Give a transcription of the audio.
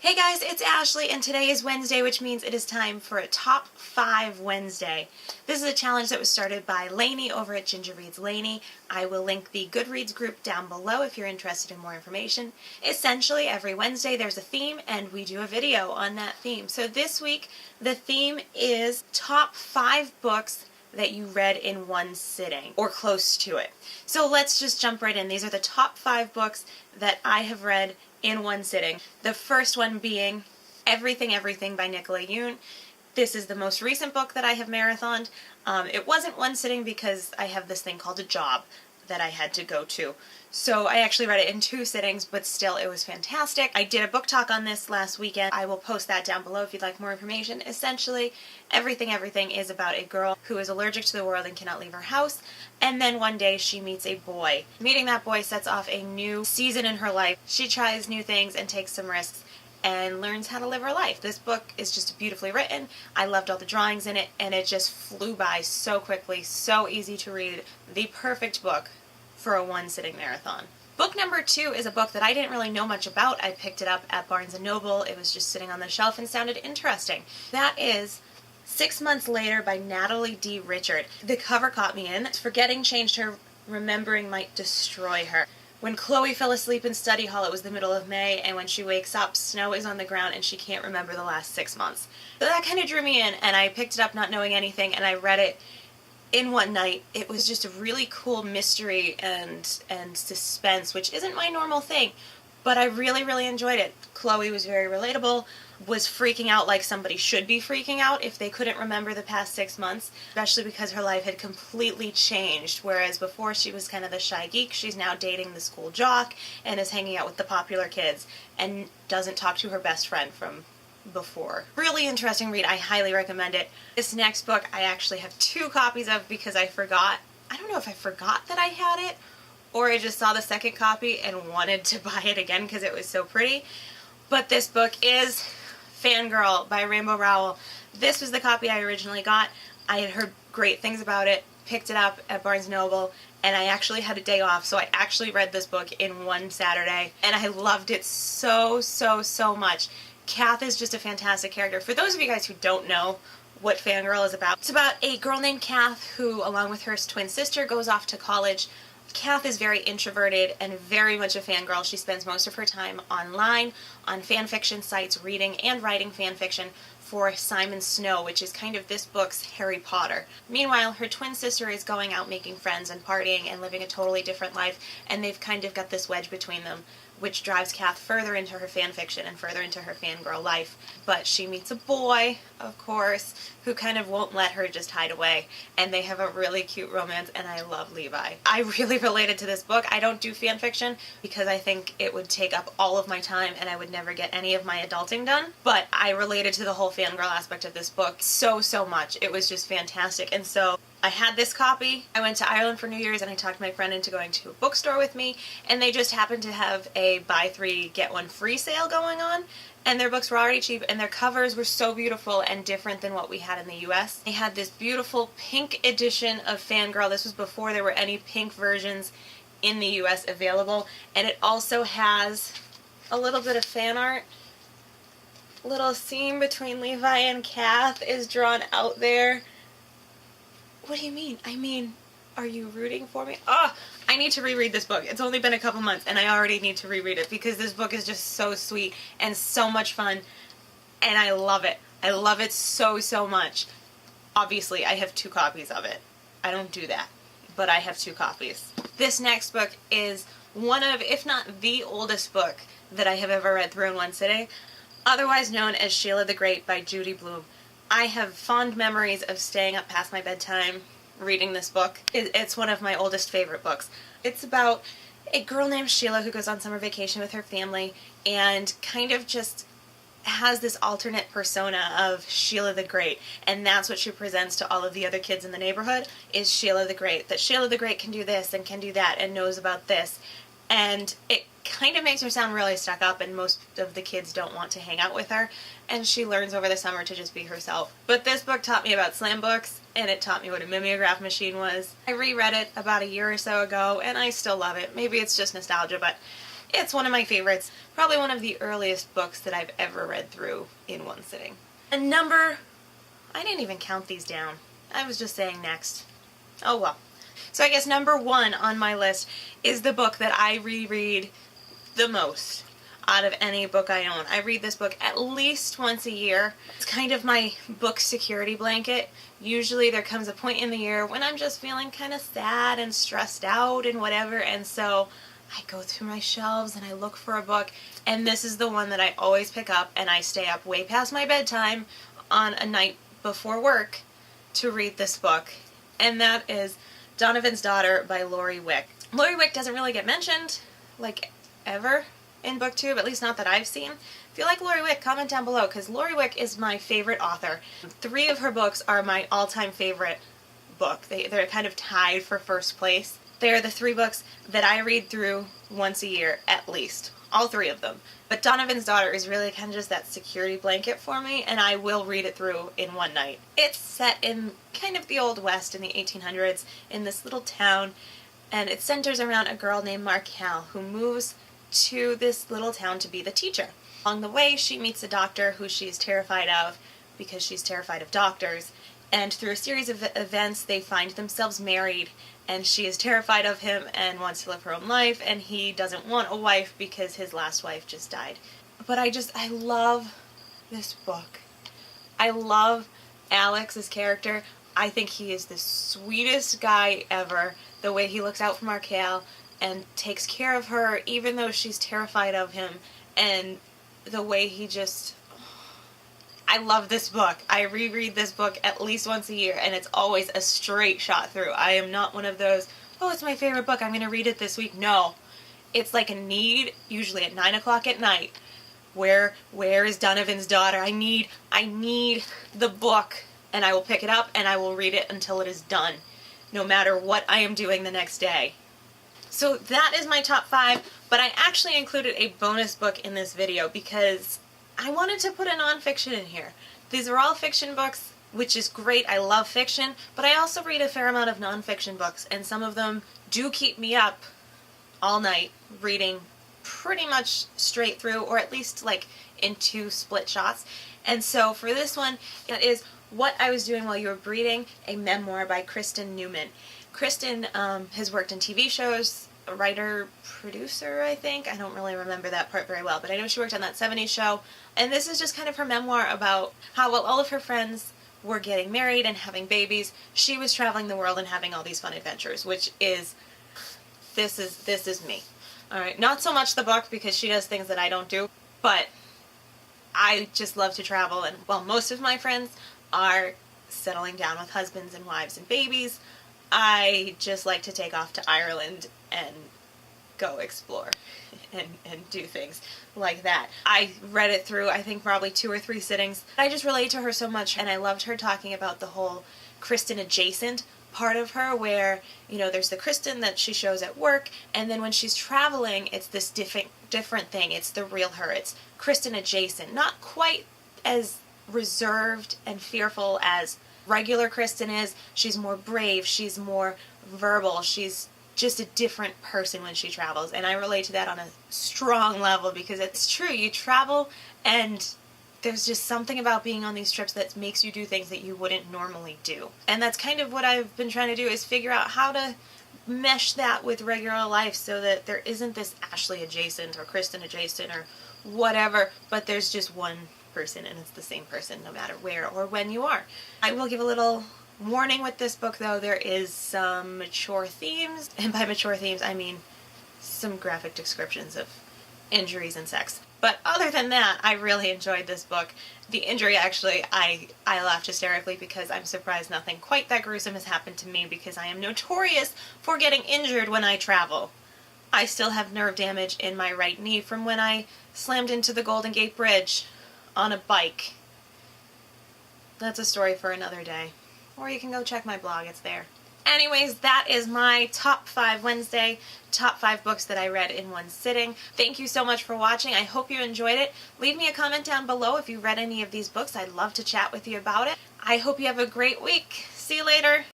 Hey guys, it's Ashley and today is Wednesday, which means it is time for a Top 5 Wednesday. This is a challenge that was started by Lainey over at Ginger Reads Lainey. I will link the Goodreads group down below if you're interested in more information. Essentially, every Wednesday there's a theme and we do a video on that theme. So this week the theme is Top 5 Books that you read in one sitting, or close to it. So let's just jump right in. These are the top 5 books that I have read in one sitting. The first one being Everything, Everything by Nicola Yoon. This is the most recent book that I have marathoned. It wasn't one sitting because I have this thing called a job that I had to go to. So I actually read it in 2 sittings, but still it was fantastic. I did a book talk on this last weekend. I will post that down below if you'd like more information. Essentially, Everything, Everything is about a girl who is allergic to the world and cannot leave her house. And then one day she meets a boy. Meeting that boy sets off a new season in her life. She tries new things and takes some risks and learns how to live her life. This book is just beautifully written. I loved all the drawings in it, and it just flew by so quickly, so easy to read. The perfect book for a one-sitting marathon. Book number 2 is a book that I didn't really know much about. I picked it up at Barnes & Noble. It was just sitting on the shelf and sounded interesting. That is 6 Months Later by Natalie D. Richard. The cover caught me in. Forgetting changed her, remembering might destroy her. When Chloe fell asleep in study hall, it was the middle of May, and when she wakes up, snow is on the ground and she can't remember the last 6 months. So that kind of drew me in, and I picked it up not knowing anything, and I read it in one night. It was just a really cool mystery and suspense, which isn't my normal thing, but I really enjoyed it. Chloe was very relatable, was freaking out like somebody should be freaking out if they couldn't remember the past 6 months, especially because her life had completely changed. Whereas before she was kind of the shy geek, she's now dating the school jock and is hanging out with the popular kids and doesn't talk to her best friend from before. Really interesting read. I highly recommend it. This next book I actually have 2 copies of because I forgot. I don't know if I forgot that I had it or I just saw the second copy and wanted to buy it again because it was so pretty. But this book is Fangirl by Rainbow Rowell. This was the copy I originally got. I had heard great things about it, picked it up at Barnes & Noble, and I actually had a day off, so I actually read this book in one Saturday, and I loved it so much. Kath is just a fantastic character. For those of you guys who don't know what Fangirl is about, it's about a girl named Kath who, along with her twin sister, goes off to college. Kath is very introverted and very much a fangirl. She spends most of her time online, on fanfiction sites, reading and writing fanfiction for Simon Snow, which is kind of this book's Harry Potter. Meanwhile, her twin sister is going out making friends and partying and living a totally different life, and they've kind of got this wedge between them, which drives Kath further into her fanfiction and further into her fangirl life. But she meets a boy, of course, who kind of won't let her just hide away, and they have a really cute romance, and I love Levi. I really related to this book. I don't do fanfiction because I think it would take up all of my time and I would never get any of my adulting done, but I related to the whole fangirl aspect of this book so much. It was just fantastic, and so I had this copy. I went to Ireland for New Year's and I talked my friend into going to a bookstore with me, and they just happened to have a buy 3 get 1 free sale going on, and their books were already cheap and their covers were so beautiful and different than what we had in the US. They had this beautiful pink edition of Fangirl. This was before there were any pink versions in the US available, and it also has a little bit of fan art. Little scene between Levi and Kath is drawn out there. What do you mean? I mean, are you rooting for me? Oh, I need to reread this book. It's only been a couple months and I already need to reread it because this book is just so sweet and so much fun, and I love it. I love it so much. Obviously, I have 2 copies of it. I don't do that, but I have 2 copies. This next book is one of, if not the oldest book that I have ever read through in one sitting, otherwise known as Sheila the Great by Judy Blume. I have fond memories of staying up past my bedtime reading this book. It's one of my oldest favorite books. It's about a girl named Sheila who goes on summer vacation with her family and kind of just has this alternate persona of Sheila the Great, and that's what she presents to all of the other kids in the neighborhood, is Sheila the Great. That Sheila the Great can do this and can do that and knows about this. And it kind of makes her sound really stuck up, and most of the kids don't want to hang out with her, and she learns over the summer to just be herself. But this book taught me about slam books, and it taught me what a mimeograph machine was. I reread it about a year or so ago, and I still love it. Maybe it's just nostalgia, but It's one of my favorites. Probably one of the earliest books that I've ever read through in one sitting. And I didn't even count these down. I was just saying next. Oh well. So I guess number 1 on my list is the book that I reread the most out of any book I own. I read this book at least once a year. It's kind of my book security blanket. Usually there comes a point in the year when I'm just feeling kind of sad and stressed out and whatever, and so I go through my shelves and I look for a book, and this is the one that I always pick up, and I stay up way past my bedtime on a night before work to read this book, and that is Donovans Daughter by Lori Wick. Lori Wick doesn't really get mentioned, like, ever in BookTube, at least not that I've seen. If you like Lori Wick, comment down below, because Lori Wick is my favorite author. 3 of her books are my all-time favorite book. They're kind of tied for first place. They are the 3 books that I read through once a year, at least. All 3 of them. But Donovan's Daughter is really kind of just that security blanket for me, and I will read it through in one night. It's set in kind of the Old West in the 1800s, in this little town, and it centers around a girl named Markel who moves to this little town to be the teacher. Along the way, she meets a doctor who she's terrified of because she's terrified of doctors, and through a series of events they find themselves married, and she is terrified of him and wants to live her own life, and he doesn't want a wife because his last wife just died. But I love this book. I love Alex's character. I think he is the sweetest guy ever. The way he looks out for Markel and takes care of her even though she's terrified of him, and the way he just... I love this book. I reread this book at least once a year, and it's always a straight shot through. I am not one of those, oh, it's my favorite book, I'm going to read it this week. No. It's like a need, usually at 9 o'clock at night. Where is Donovan's Daughter? I need the book, and I will pick it up and I will read it until it is done, no matter what I am doing the next day. So that is my top 5, but I actually included a bonus book in this video because I wanted to put a nonfiction in here. These are all fiction books, which is great. I love fiction, but I also read a fair amount of nonfiction books, and some of them do keep me up all night reading pretty much straight through, or at least like in 2 split shots. And so for this one, it is What I Was Doing While You Were Breeding, a memoir by Kristen Newman. Kristen has worked in TV shows, a writer, producer, I think. I don't really remember that part very well, but I know she worked on that 70s show. And this is just kind of her memoir about how, while all of her friends were getting married and having babies, she was traveling the world and having all these fun adventures, which is, this is me. Alright, not so much the book because she does things that I don't do, but I just love to travel, and while most of my friends are settling down with husbands and wives and babies, I just like to take off to Ireland and go explore and do things like that. I read it through, I think, probably 2 or 3 sittings. I just relate to her so much, and I loved her talking about the whole Kristen adjacent part of her, where, you know, there's the Kristen that she shows at work, and then when she's traveling, it's this different thing. It's the real her. It's Kristen adjacent. Not quite as reserved and fearful as regular Kristen is. She's more brave, she's more verbal, she's just a different person when she travels, and I relate to that on a strong level because it's true. You travel and there's just something about being on these trips that makes you do things that you wouldn't normally do. And that's kind of what I've been trying to do, is figure out how to mesh that with regular life so that there isn't this Ashley adjacent or Kristen adjacent or whatever, but there's just one person, and it's the same person no matter where or when you are. I will give a little warning with this book, though. There is some mature themes, and by mature themes I mean some graphic descriptions of injuries and sex. But other than that, I really enjoyed this book. The injury, actually, I laughed hysterically because I'm surprised nothing quite that gruesome has happened to me, because I am notorious for getting injured when I travel. I still have nerve damage in my right knee from when I slammed into the Golden Gate Bridge on a bike. That's a story for another day. Or you can go check my blog, it's there. Anyways, that is my Top 5 Wednesday, top 5 books that I read in one sitting. Thank you so much for watching. I hope you enjoyed it. Leave me a comment down below if you read any of these books. I'd love to chat with you about it. I hope you have a great week. See you later.